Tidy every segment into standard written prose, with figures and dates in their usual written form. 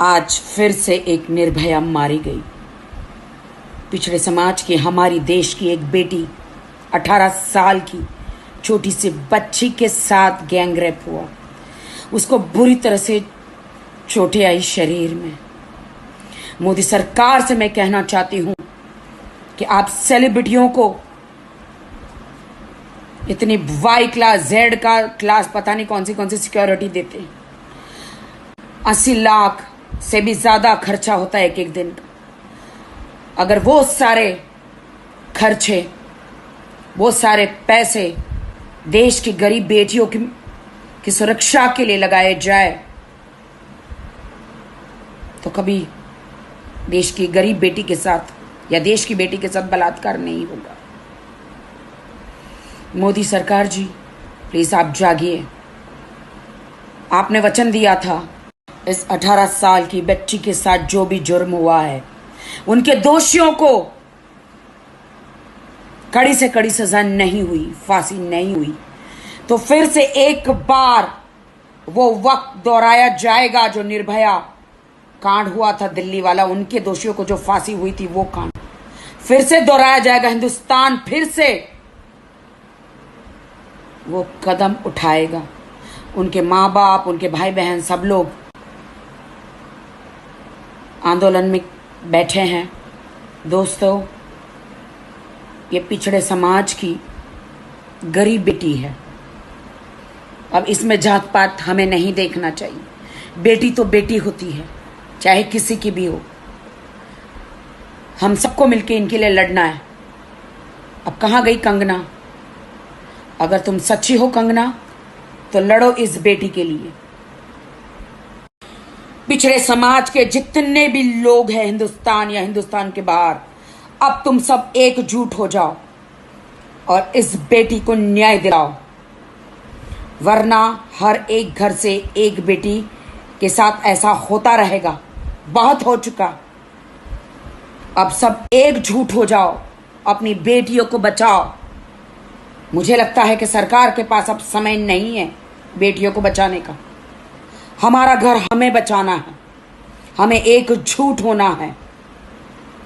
आज फिर से एक निर्भया मारी गई। पिछड़े समाज की हमारी देश की एक बेटी 18 साल की छोटी सी बच्ची के साथ गैंगरेप हुआ। उसको बुरी तरह से चोटें आई शरीर में। मोदी सरकार से मैं कहना चाहती हूं कि आप सेलिब्रिटियों को इतनी वाई क्लास जेड का क्लास पता नहीं कौन सी सिक्योरिटी देते हैं। 80 लाख से भी ज्यादा खर्चा होता है एक एक दिन का। अगर वो सारे खर्चे, वो सारे पैसे देश की गरीब बेटियों की सुरक्षा के लिए लगाए जाए तो कभी देश की गरीब बेटी के साथ या देश की बेटी के साथ बलात्कार नहीं होगा। मोदी सरकार जी, प्लीज आप जागिए। आपने वचन दिया था इस 18 साल की बच्ची के साथ जो भी जुर्म हुआ है उनके दोषियों को कड़ी से कड़ी सजा नहीं हुई, फांसी नहीं हुई, तो फिर से एक बार वो वक्त दोहराया जाएगा जो निर्भया कांड हुआ था दिल्ली वाला। उनके दोषियों को जो फांसी हुई थी वो कांड फिर से दोहराया जाएगा। हिंदुस्तान फिर से वो कदम उठाएगा। उनके माँ बाप, उनके भाई बहन सब लोग आंदोलन में बैठे हैं। दोस्तों, ये पिछड़े समाज की गरीब बेटी है। अब इसमें जात पात हमें नहीं देखना चाहिए। बेटी तो बेटी होती है, चाहे किसी की भी हो। हम सबको मिलके इनके लिए लड़ना है। अब कहाँ गई कंगना? अगर तुम सच्ची हो कंगना तो लड़ो इस बेटी के लिए। पिछड़े समाज के जितने भी लोग हैं हिंदुस्तान या हिंदुस्तान के बाहर, अब तुम सब एकजुट हो जाओ और इस बेटी को न्याय दिलाओ, वरना हर एक घर से एक बेटी के साथ ऐसा होता रहेगा। बहुत हो चुका। अब सब एकजुट हो जाओ, अपनी बेटियों को बचाओ। मुझे लगता है कि सरकार के पास अब समय नहीं है बेटियों को बचाने का। हमारा घर हमें बचाना है, हमें एकजुट होना है।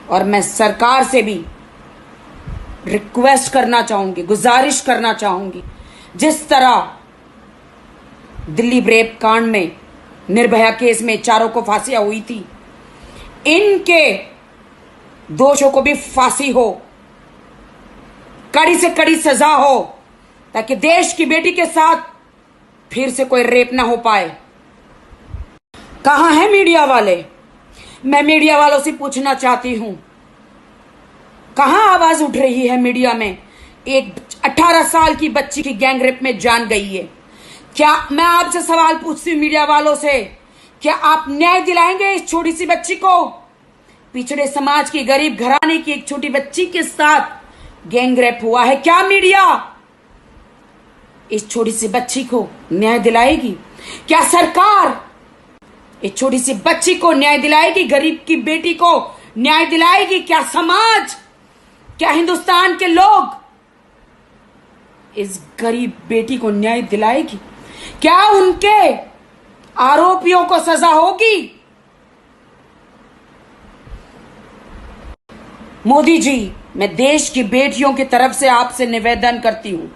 और मैं सरकार से भी रिक्वेस्ट करना चाहूंगी, गुजारिश करना चाहूंगी, जिस तरह दिल्ली रेप कांड में, निर्भया केस में चारों को फांसियां हुई थी, इनके दोषों को भी फांसी हो, कड़ी से कड़ी सजा हो, ताकि देश की बेटी के साथ फिर से कोई रेप ना हो पाए। कहां है मीडिया वाले? मैं मीडिया वालों से पूछना चाहती हूं, कहां आवाज उठ रही है मीडिया में? एक 18 साल की बच्ची की गैंगरेप में जान गई है। क्या मैं आपसे सवाल पूछती हूं मीडिया वालों से, क्या आप न्याय दिलाएंगे इस छोटी सी बच्ची को? पिछड़े समाज की गरीब घराने की एक छोटी बच्ची के साथ गैंगरेप हुआ है। क्या मीडिया इस छोटी सी बच्ची को न्याय दिलाएगी? क्या सरकार इस छोटी सी बच्ची को न्याय दिलाएगी? गरीब की बेटी को न्याय दिलाएगी? क्या समाज, क्या हिंदुस्तान के लोग इस गरीब बेटी को न्याय दिलाएगी? क्या उनके आरोपियों को सजा होगी? मोदी जी, मैं देश की बेटियों की तरफ से आपसे निवेदन करती हूं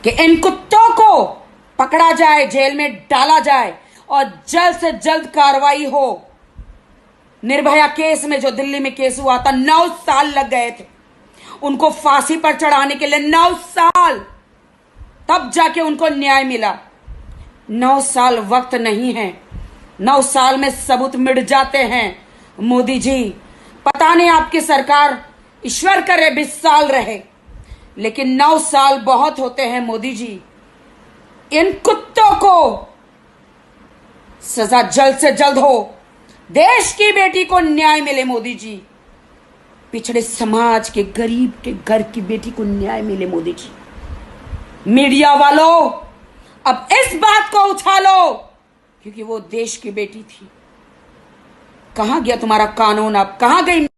कि इन कुत्तों को पकड़ा जाए, जेल में डाला जाए और जल्द से जल्द कार्रवाई हो। निर्भया केस में, जो दिल्ली में केस हुआ था, 9 साल लग गए थे उनको फांसी पर चढ़ाने के लिए। 9 साल, तब जाके उनको न्याय मिला। 9 साल वक्त नहीं है। 9 साल में सबूत मिट जाते हैं। मोदी जी, पता नहीं आपकी सरकार, ईश्वर करे 20 साल रहे, लेकिन 9 साल बहुत होते हैं। मोदी जी, इन कुत्तों को सजा जल्द से जल्द हो, देश की बेटी को न्याय मिले। मोदी जी, पिछड़े समाज के गरीब के घर की बेटी को न्याय मिले। मोदी जी, मीडिया वालों, अब इस बात को उछालो, क्योंकि वो देश की बेटी थी। कहां गया तुम्हारा कानून? अब कहां गई